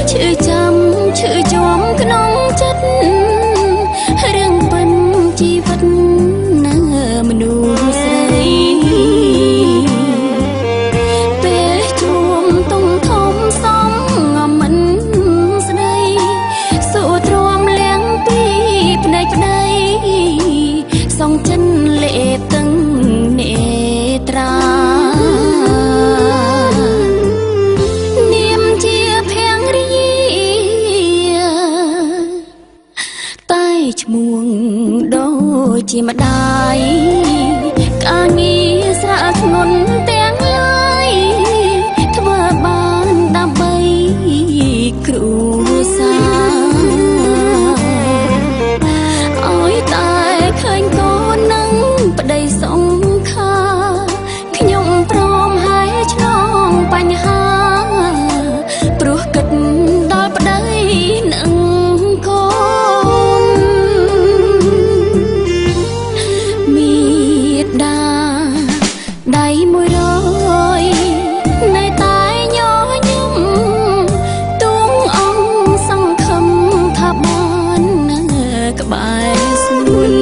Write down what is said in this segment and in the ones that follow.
ឈឺចាំឈឺជាប់ក្នុងចិត្តរឿងពិនជីវិតណាមនុស្សស្រីពេលជួមតុងធំសំមិនស្ដីសួរទ្រាំលៀងពីភ្នែកប្តីសងចិនលេបទាំងនេត្រាឈ្មោះដូចជាម្ដាយការងារស្រាលធ្ងន់ទាំងឡាយធ្វើបានដើម្បីគ្រួសារឲ្យតែឃើញកូននឹងប្តីសង្ខាខ្ញុំព្រមហើយឆ្លងបញ្ហាព្រោះគិតដល់ប្តីនឹងដៃ100នៅតែញញឹមទួងអង្គសង្ឃឹមថាបានក្បែរស្ងួន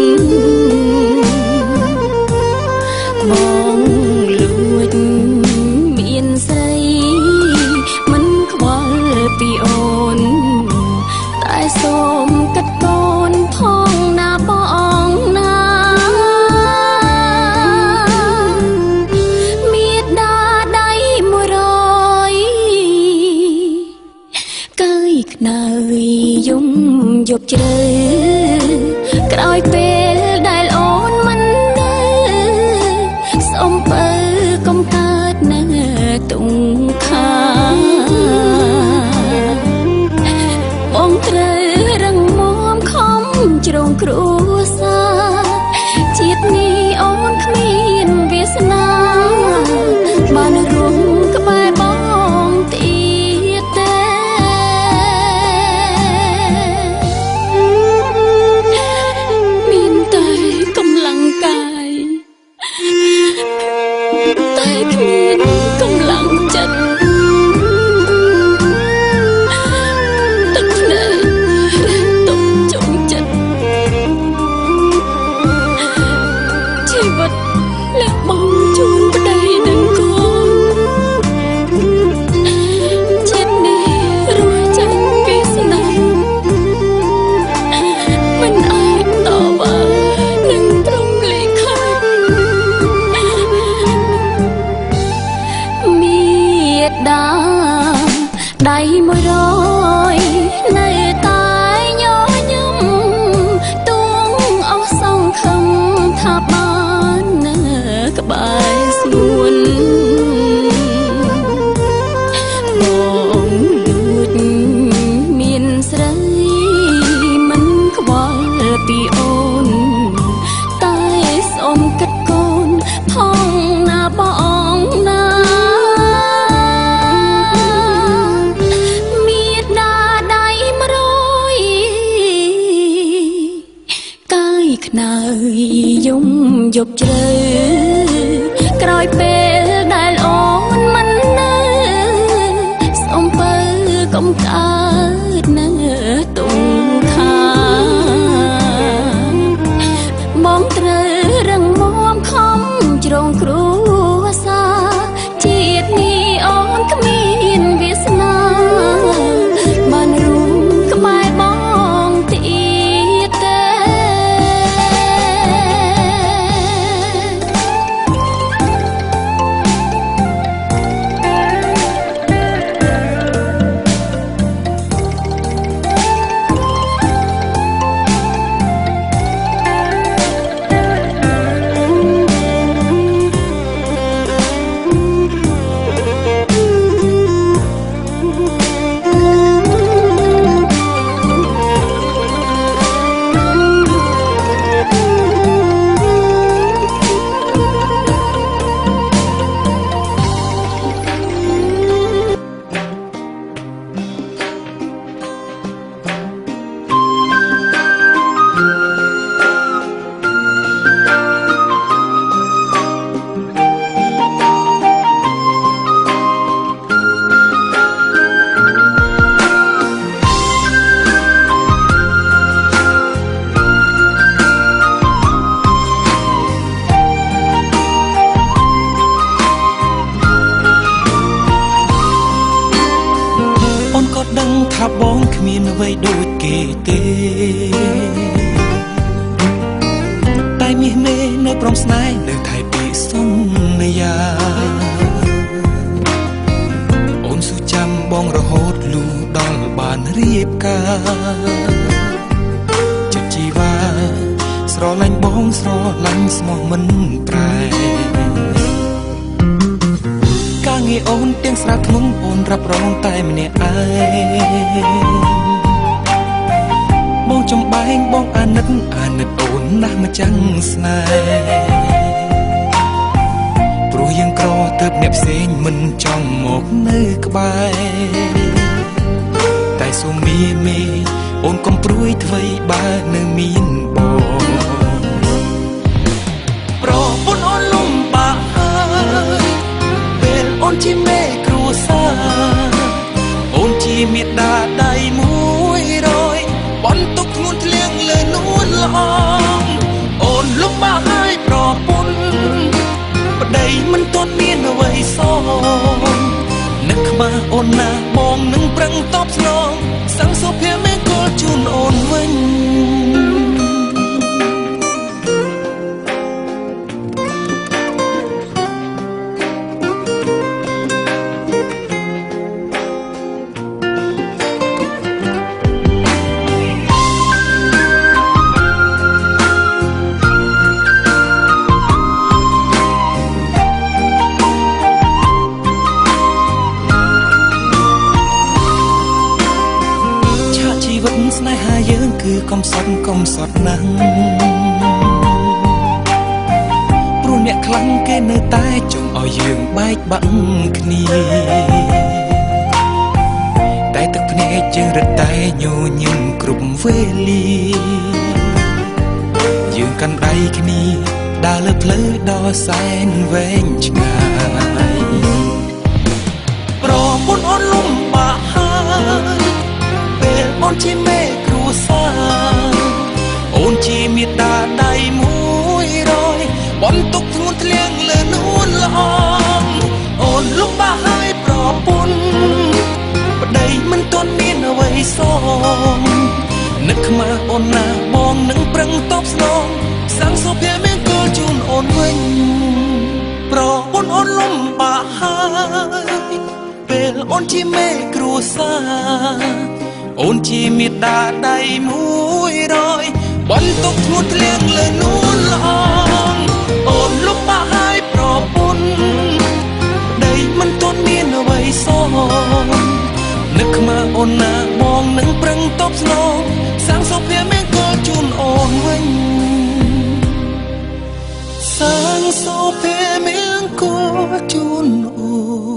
បងលួចមានស្រីមិនខ្វល់ពីអូនតែសូមកាត់កូនផងណាបងណាខ្នើយយំយប់ជ្រៅក្រោយពេលដែលអូនមិននៅសូមពើកុំកើតនៅទុំខាបងត្រូវរឹងមាំខំជ្រងគ្រួសារជាតិនេះអូនគ្មានវាសនាបានរួមក្បែរបងទៀតទេតែគ្មានកម្លាំងចិត្តទឹកភ្នែកទុំចុងចិត្តជីវិតលះបង់ជូនប្តីនិងកូនជាតិនេះរស់ចេញពីស្នេហ៍មិនអាចតបនឹងព្រមលេខដាដៃ100នៅតែញញឹមទួងអស់សង្ឃឹមថាបានក្បែរស្ងួនបងលួចមានស្រីមិនខ្វល់ពីអូនតែសូមគិតកូនផងណាបងណាខ្នើយយំយប់ជ្រៅក្រោយពេលដែលអូនមិននៅសូមពើកុំកើតនៅទុំខាបងត្រូវរឹងមាំខំជ្រងគ្រួសារជាតិនេះអូនគ្មានវាសនាបានរួមក្បែរបងទៀតទេ ត់ដឹងថាបងគ្មានអ្វីដូចគេទេតែមាសមេនៅព្រមស្នេហ៍នៅថៃពីសន្យាអូនស៊ូចាំបងរហូតលូដល់បានរៀបការចិត្តជីវ៉ាស្រឡាញ់បងស្រឡាញ់ស្មោះមិនប្រែការងារអូនទាំងស្រាធ្ងន់អូនរ៉ាប់រងតែម្នាក់ឯងបងចំបែងបងអាណិតអូនណាស់មកចាំងស្នេហ៍ព្រោះយើងក្រទើបអ្នកផ្សេងមិនចង់មកនៅក្បែរតែសូមមេអូនកុំព្រួយអ្វីបើនៅមានបងប្រពន្ធអូនលំបាកហើយពេលអូនជាមេគ្រួសារអូនជាមេដាដៃ100បន្ទុកធ្ងន់ធ្លៀងលើនួនល្អអូនលំបាកហើយប្រពន្ធប្តីមិនទាន់មានអ្វីសងនឹកខ្មាស់អូនណាបងនឹងប្រឹងតបស្នងសង្ឃសុភមេគល់ជូនអូនវិញស្នេហាយើងគឺកំសត់ណាស់ព្រោះអ្នកខ្លាំងគេនៅតែចង់ឲ្យយើងបែកបាក់គ្នាតែទឹកភ្នែកយើងរត់តែញញឹមគ្រប់វេលាយើងកាន់ដៃគ្នាដើរលើផ្លូវដ៏សែនវែងឆ្ងាយប្រពន្ធអូនលំបាកហើយពេលអូនជាមេគ្រួសារអូនជាមេដាដៃ100បន្ទុកធ្ងន់ធ្លៀងលើនួនល្អអូនលំបាកហើយប្រពន្ធប្តីមិនទាន់មានអ្វីសងនឹកខ្មាស់អូនណាបងនឹងប្រឹងតបស្នងសាំងសុភមេគល់ជូនអូនវិញប្រពន្ធអូនលំបាកហើយពេលអូនជាមេគ្រួសារអូនជាមេដាដៃ100បន្ទុកធ្ងន់ធ្លៀងលើនួនល្អអូនលំបាកហើយប្រពន្ធប្តីមិនទាន់មានអ្វីសងនឹកខ្មាស់អូនណាបងនឹងប្រឹងតបស្នងសាំងសុភមេគល់ជូនអូនវិញសាំងសុភមេគល់ជូនអូន